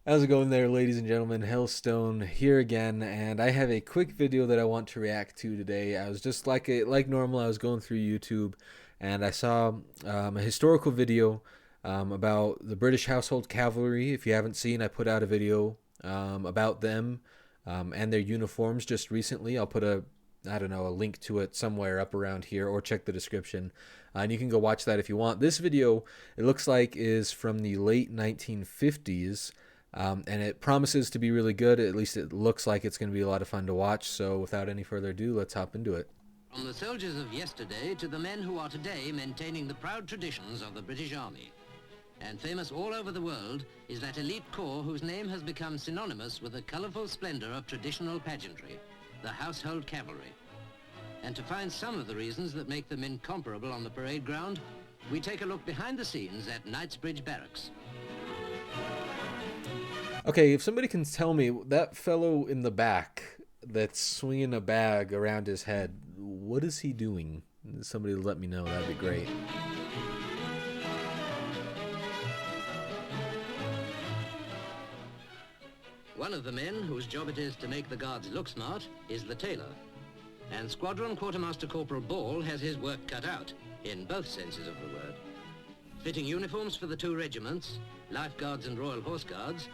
How's it going there, ladies and gentlemen? Hellstone here again, and I have a quick video that I want to react to today. I was just like normal. I was going through YouTube, and I saw a historical video about the British Household Cavalry. If you haven't seen, I put out a video about them and their uniforms just recently. I'll put I don't know, a link to it somewhere up around here, or check the description. And you can go watch that if you want. This video, it looks like, is from the late 1950s. And it promises to be really good. At least it looks like it's going to be a lot of fun to watch. So without any further ado, let's hop into it. From the soldiers of yesterday to the men who are today maintaining the proud traditions of the British Army. And famous all over the world is that elite corps whose name has become synonymous with the colourful splendour of traditional pageantry, the Household Cavalry. And to find some of the reasons that make them incomparable on the parade ground, we take a look behind the scenes at Knightsbridge Barracks. Okay, if somebody can tell me, that fellow in the back that's swinging a bag around his head, what is he doing? Somebody let me know. That'd be great. One of the men whose job it is to make the guards look smart is the tailor. And Squadron Quartermaster Corporal Ball has his work cut out, in both senses of the word. Fitting uniforms for the two regiments, Life Guards and Royal Horse Guards.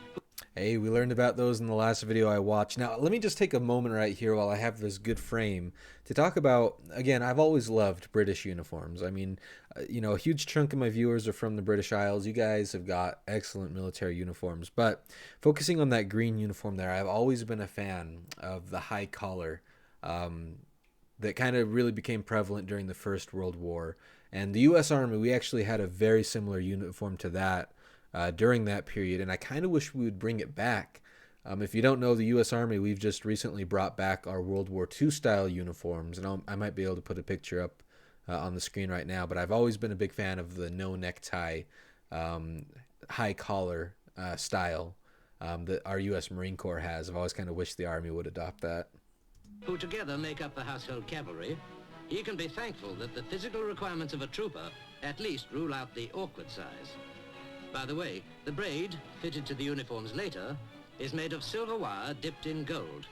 Hey, we learned about those in the last video I watched. Now, let me just take a moment right here while I have this good frame to talk about, again, I've always loved British uniforms. I mean, a huge chunk of my viewers are from the British Isles. You guys have got excellent military uniforms. But focusing on that green uniform there, I've always been a fan of the high collar that kind of really became prevalent during the First World War. And the U.S. Army, we actually had a very similar uniform to that during that period, and I kind of wish we would bring it back. If you don't know, the U.S. Army, we've just recently brought back our World War II style uniforms, and I might be able to put a picture up on the screen right now, but I've always been a big fan of the no necktie, high collar style that our U.S. Marine Corps has. I've always kind of wished the Army would adopt that. Who together make up the Household Cavalry, he can be thankful that the physical requirements of a trooper at least rule out the awkward size. By the way, the braid, fitted to the uniforms later, is made of silver wire dipped in gold.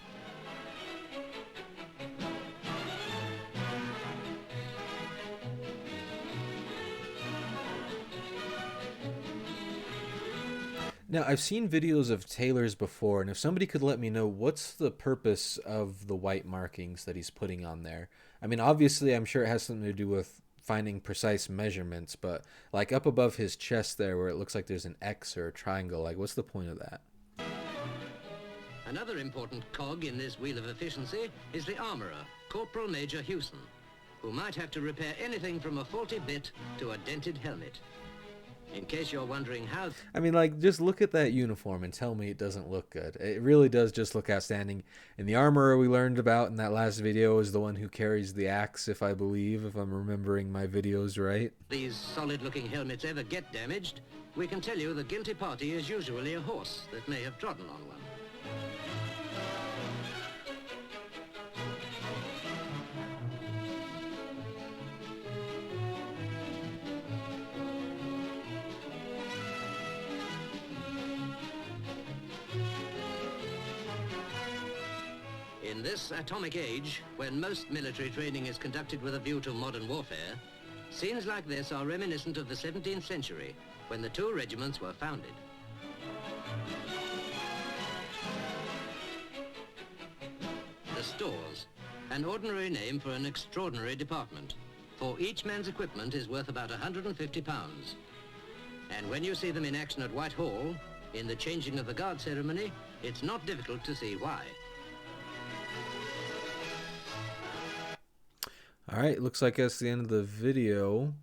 Now, I've seen videos of tailors before, and if somebody could let me know what's the purpose of the white markings that he's putting on there. I mean, obviously, I'm sure it has something to do with finding precise measurements, but like up above his chest there where it looks like there's an X or a triangle, like what's the point of that? Another important cog in this wheel of efficiency is the armourer, Corporal Major Hewson, who might have to repair anything from a faulty bit to a dented helmet. In case you're wondering how... I mean, like, just look at that uniform and tell me it doesn't look good. It really does just look outstanding. And the armorer we learned about in that last video is the one who carries the axe, if I'm remembering my videos right. These solid-looking helmets ever get damaged, we can tell you the guilty party is usually a horse that may have trodden on one. In this atomic age, when most military training is conducted with a view to modern warfare, scenes like this are reminiscent of the 17th century, when the two regiments were founded. The stores, an ordinary name for an extraordinary department, for each man's equipment is worth about £150. And when you see them in action at Whitehall, in the changing of the guard ceremony, it's not difficult to see why. All right, looks like that's the end of the video.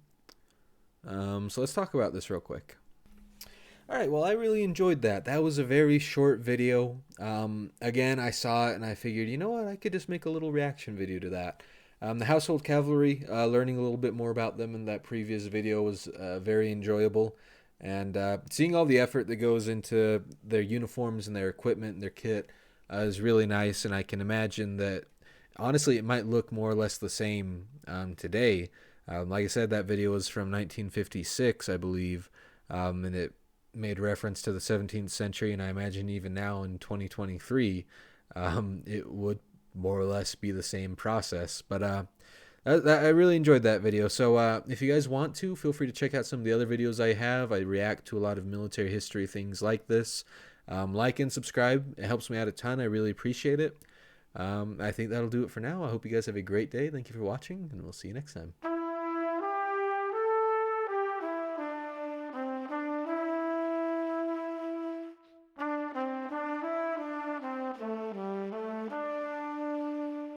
So let's talk about this real quick. All right, well, I really enjoyed that. That was a very short video. Again, I saw it and I figured, you know what, I could just make a little reaction video to that. The Household Cavalry, learning a little bit more about them in that previous video was very enjoyable. And seeing all the effort that goes into their uniforms and their equipment and their kit is really nice. And I can imagine that, honestly, it might look more or less the same today. Like I said, that video was from 1956, I believe, and made reference to the 17th century, and I imagine even now in 2023, it would more or less be the same process. But I really enjoyed that video. So if you guys want to, feel free to check out some of the other videos I have. I react to a lot of military history things like this. Like and subscribe. It helps me out a ton. I really appreciate it. I think that'll do it for now. I hope you guys have a great day. Thank you for watching, and we'll see you next time.